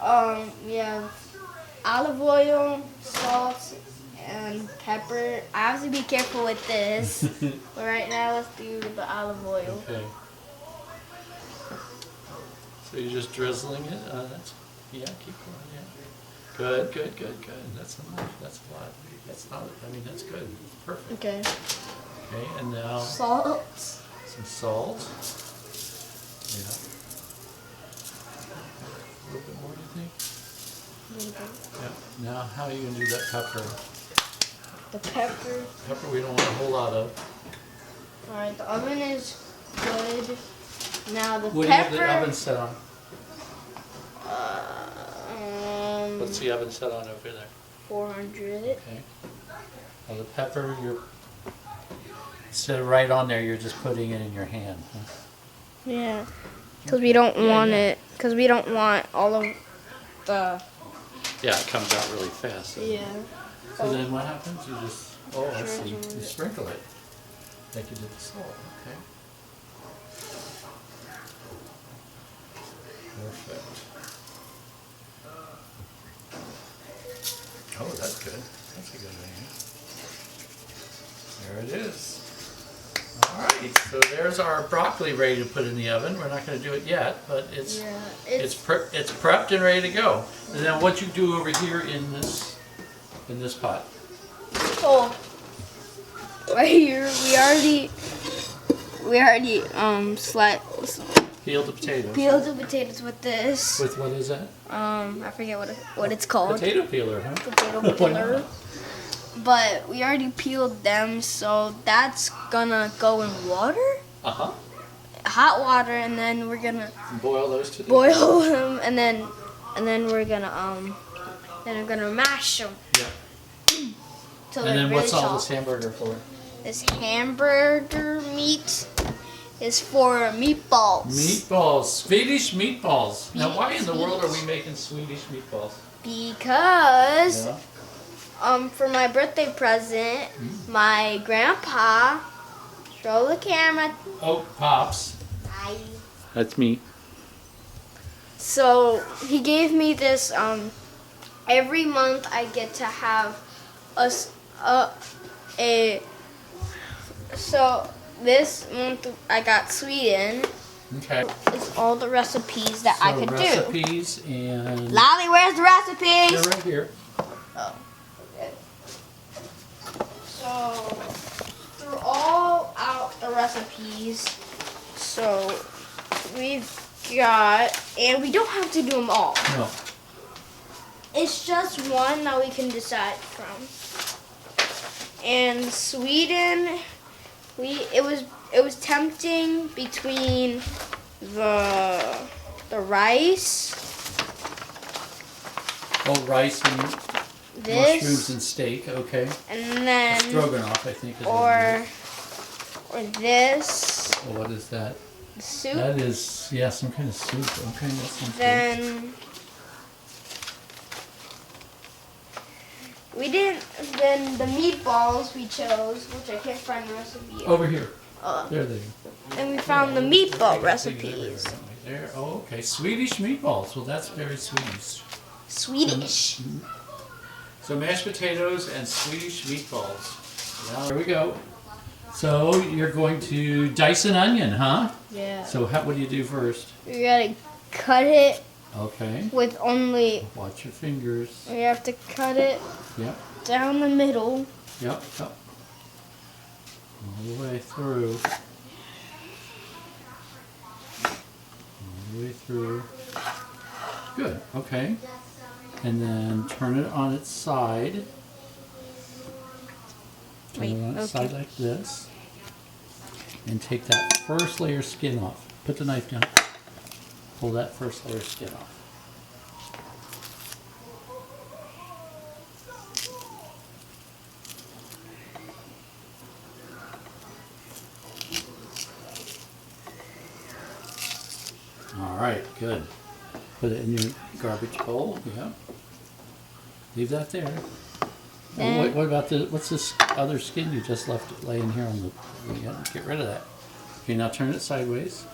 We have olive oil, salt, and pepper. I have to be careful with this. But right now, let's do the olive oil. Okay. So you're just drizzling it? Yeah, keep going, yeah. Good. That's enough. That's a lot. That's not, that's good. It's perfect. Okay. Okay, and now Salt. some salt. Yeah. A little bit more, do you think? Yeah. Now, how are you going to do that pepper? The pepper. Pepper we don't want a whole lot of. Alright, the oven is good. Now the What pepper. do you have the oven set on? Um, What's the oven set on over there? 400. Okay. Now the pepper, instead of right on there, you're just putting it in your hand. Huh? Yeah. Because we don't want it. Because we don't want all of the. Yeah, it comes out really fast. Yeah. So then what happens? You just, I see. Drizzle You it. sprinkle it. Like you did the salt. Okay. Perfect. Oh, that's good. That's a good one. There it is. All right. So there's our broccoli ready to put in the oven. We're not going to do it yet, but it's prepped and ready to go. And then what you do over here in this pot? Oh. Right here, we already Peeled the potatoes. peeled the potatoes with this. With what is that? I forget what it's called. Potato peeler, huh? Potato peeler. But we already peeled them, so that's gonna go in water, Uh-huh. hot water, and then we're gonna Boil those to the boil them, and then we're gonna mash them. Yeah. Till And they're then what's really all this soft. hamburger for? This hamburger meat is for meatballs. Meatballs. Swedish meatballs. Now why in the world are we making Swedish meatballs? Because Yeah. for my birthday present, my grandpa, show the camera. Oh, Pops. Hi. That's me. So he gave me this. Every month I get to have So this month I got Sweden. Okay. It's all the recipes that I could recipes and... Lolly, where's the recipes? They're right here. Oh, okay. So, through all out the recipes, so we've got, and we don't have to do them all. No. It's just one that we can decide from. And Sweden, it was tempting between the rice. Oh, rice and This, mushrooms and steak. Okay. and then Stroganoff, I think. Is what it or this is. Oh, what is that? soup. That is, yeah, some kind of soup. Okay, that sounds good. Then then the meatballs we chose, which I can't find the recipe. Over here. Uh, There they and we found the meatball recipes. There. Oh, okay. Swedish meatballs. Well, that's very Swedish. Swedish. So mashed potatoes and Swedish meatballs. Now, there we go. So you're going to dice an onion, huh? Yeah. So what do you do first? We gotta cut it Okay. with only. Watch your fingers. We have to cut it Yep. down the middle. Yep. Yep. All the way through. All the way through. Good. Okay. And then turn it on its side. Turn it on its side like this. And take that first layer of skin off. Put the knife down. Pull that first layer of skin off. All right, good. Put it in your garbage bowl. Yeah. Leave that there. Oh, what about what's this other skin you just left laying here on the? You gotta get rid of that. Okay, now turn it sideways.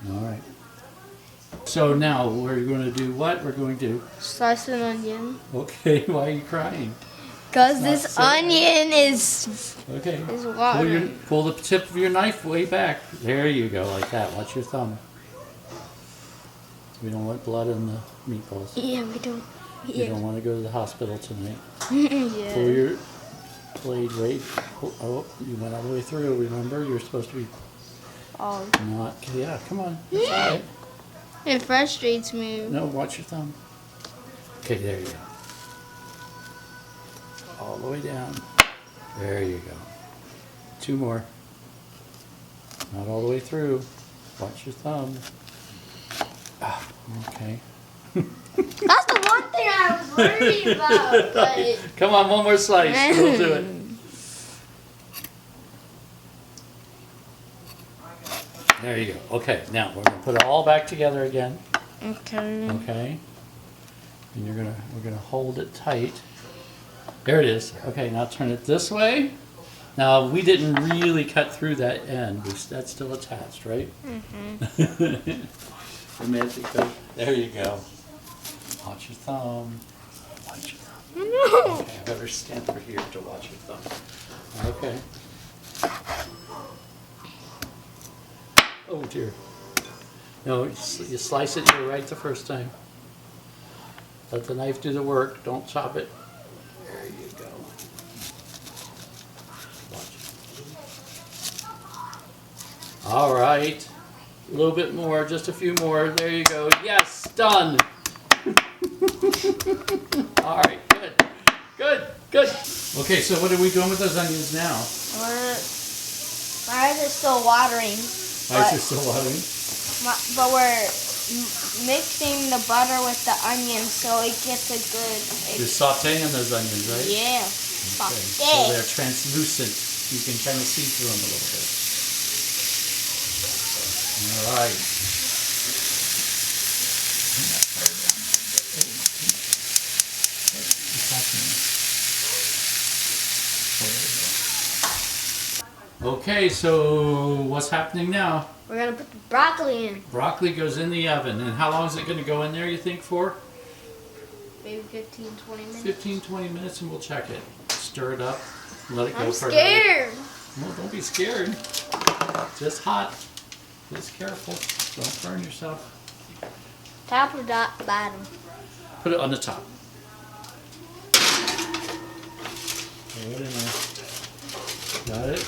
All right. So now we're going to do what? We're going to. Slice an onion. Okay, why are you crying? Because It's not this safe. onion is Okay. water. Pull the tip of your knife way back. There you go, like that. Watch your thumb. We don't want blood in the meatballs. Yeah, we don't. You don't want to go to the hospital tonight. Yeah. Pull your blade right. Oh, you went all the way through. Remember, you're supposed to be Oh. not. Yeah, come on. That's all right. It frustrates me. No, watch your thumb. Okay, there you go. All the way down. There you go. 2 more. Not all the way through. Watch your thumb. Ah, okay. That's the one thing I was worried about. But Come on, one more slice. We'll do it. There you go. Okay, now we're gonna put it all back together again. okay. Okay. And we're gonna hold it tight. There it is. Okay, now turn it this way. Now we didn't really cut through that end. That's still attached, right? Mm-hmm. The magic thing. There you go. Watch your thumb. Watch your thumb. No. Okay, I better stand over here to watch your thumb. Okay. Oh dear. No, you slice it here right the first time. Let the knife do the work. Don't chop it. There you go. Watch it. All right. A little bit more, just a few more. There you go. Yes, done. All right, good. Good, good. Okay, so what are we doing with those onions now? My eyes are still watering. Eyes are still watering. But we're mixing the butter with the onion so it gets a good. You're sauteing those onions, right? Yeah. Okay. So Saute. they're translucent. You can kind of see through them a little bit. All right. Okay, so what's happening now? We're gonna put the broccoli in. Broccoli goes in the oven. And how long is it going to go in there, you think, for? Maybe 15, 20 minutes. 15, 20 minutes, and we'll check it. Stir it up. Let it go I'm for scared. Well, don't be scared. Just hot. Just careful. Don't burn yourself. Top or bottom? Put it on the top. Throw it in there. Got it?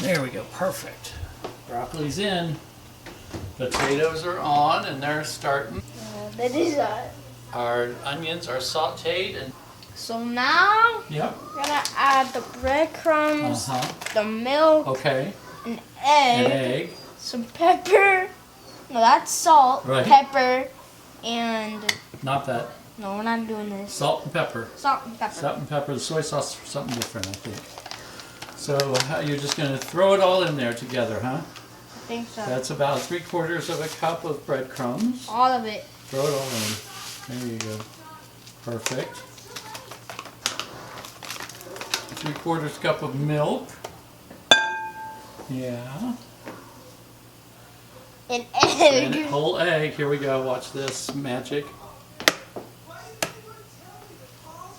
There we go. Perfect. Broccoli's in. Potatoes are on, and they're starting. That is Our onions are sauteed, and So now yep. we're gonna add the breadcrumbs, the milk, Okay. an egg, An egg. some pepper. No, that's salt, Right. pepper, and Not that. no, we're not doing this. Salt and pepper. Salt and pepper. Salt and pepper. The soy sauce is something different, I think. So you're just going to throw it all in there together, huh? I think so. That's about 3/4 of a cup of breadcrumbs. All of it. Throw it all in. There you go. Perfect. 3/4 cup of milk. Yeah. An And a egg. whole egg. Here we go. Watch this magic.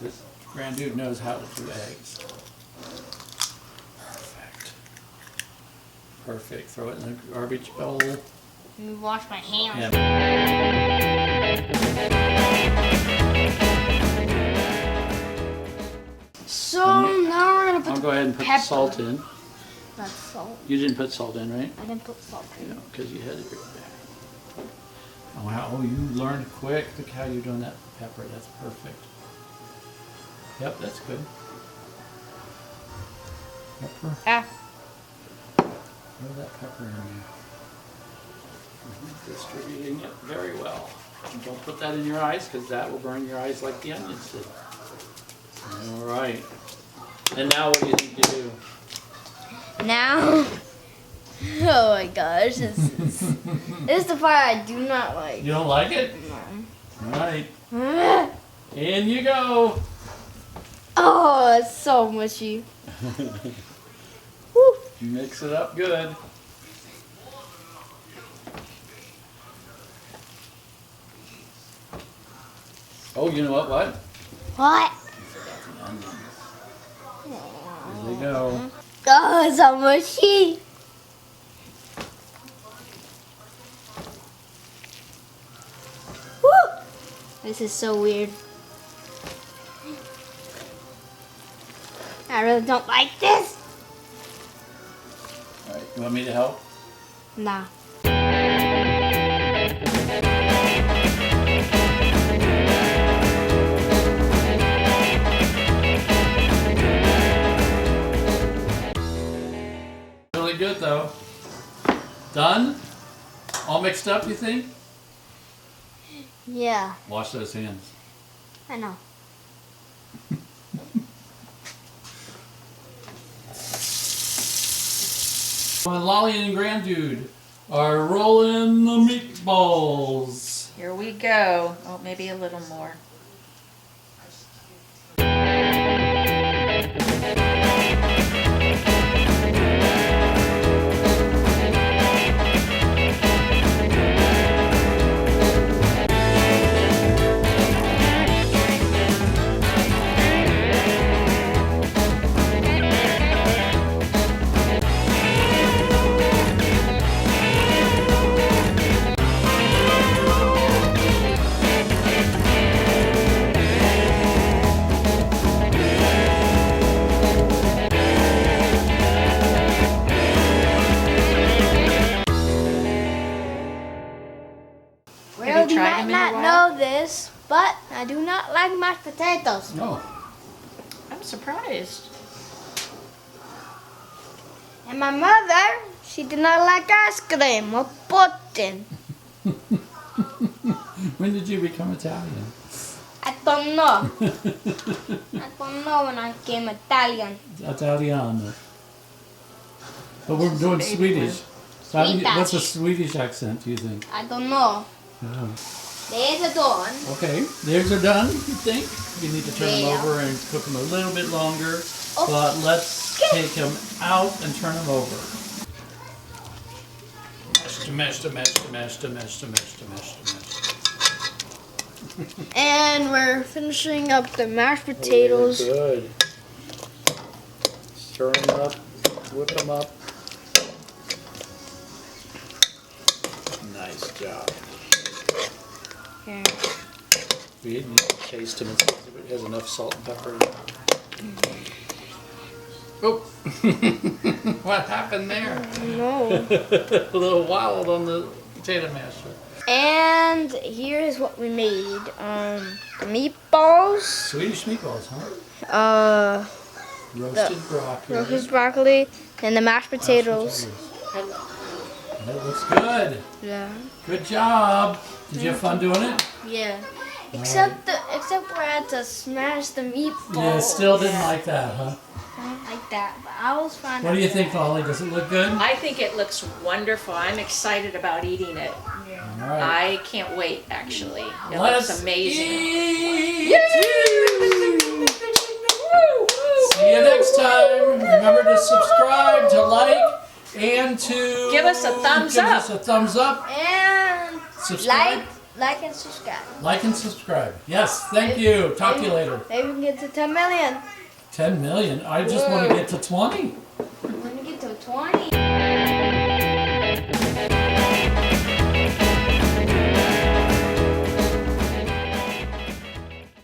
This Grandude knows how to do eggs. Perfect. Perfect. Throw it in the garbage bowl. Let me wash my hands. So now we're gonna put I'll go ahead and put pepper. salt in. That's salt. You didn't put salt in, right? I didn't put salt in. Yeah, because you had it right there. Oh, wow. Oh, you learned quick. Look how you're doing that pepper. That's perfect. Yep, that's good. Pepper. Ah. Throw that pepper in there. Distributing it very well. And don't put that in your eyes because that will burn your eyes like the onions did. All right. And now what do you think you do? Now, oh my gosh, this is the part I do not like. You don't like it? No. All right. In you go. Oh, it's so mushy. Woo. Mix it up good. Oh, you know what? What? What? There they go. Oh, it's a machine. Woo! This is so weird. I really don't like this. All right, you want me to help? Nah. Really good though. Done? All mixed up, you think? Yeah, Wash those hands. I know. And Lolly and Grandude are rolling the meatballs. Here we go. Oh, maybe a little more. Well, you tried might them in a not while? know this, but I do not like mashed potatoes. No. I'm surprised. And my mother, she did not like ice cream or pudding. When did you become Italian? I don't know. I don't know when I became Italian. Italiano. But we're doing Swedish. So how do you- what's a Swedish accent, do you think? I don't know. Oh. There's a dawn. Okay, theirs are done, you think? You need to turn them Yeah. over and cook them a little bit longer. Oh. But let's take them out and turn them over. Mash, to mash, to mash, to mash, to mash, to mash, to mash. And we're finishing up the mashed potatoes. Good. Stir them up, whip them up. Nice job. Here. We need to taste them and see if it has enough salt and pepper. Oh, what happened there? No. A little wild on the potato masher. And here is what we made. The meatballs. Swedish meatballs, huh? Roasted broccoli. Roasted broccoli and the mashed potatoes. That looks good. Yeah. Good job. Did you have fun doing it? Yeah. Except where I had to smash the meatballs. Yeah, still didn't like that, huh? I don't like that, but I was fine. What do you think, Ollie? Does it look good? I think it looks wonderful. I'm excited about eating it. All right. I can't wait, actually. It Let's looks amazing. eat. See you next time. Remember to subscribe, to like, and to Give us a thumbs give up. us a thumbs up. And Subscribe. like and subscribe. Like and subscribe. Yes, thank you. Talk to you later. Maybe we can get to 10 million. 10 million. I just want to get to 20. We're gonna get to 20.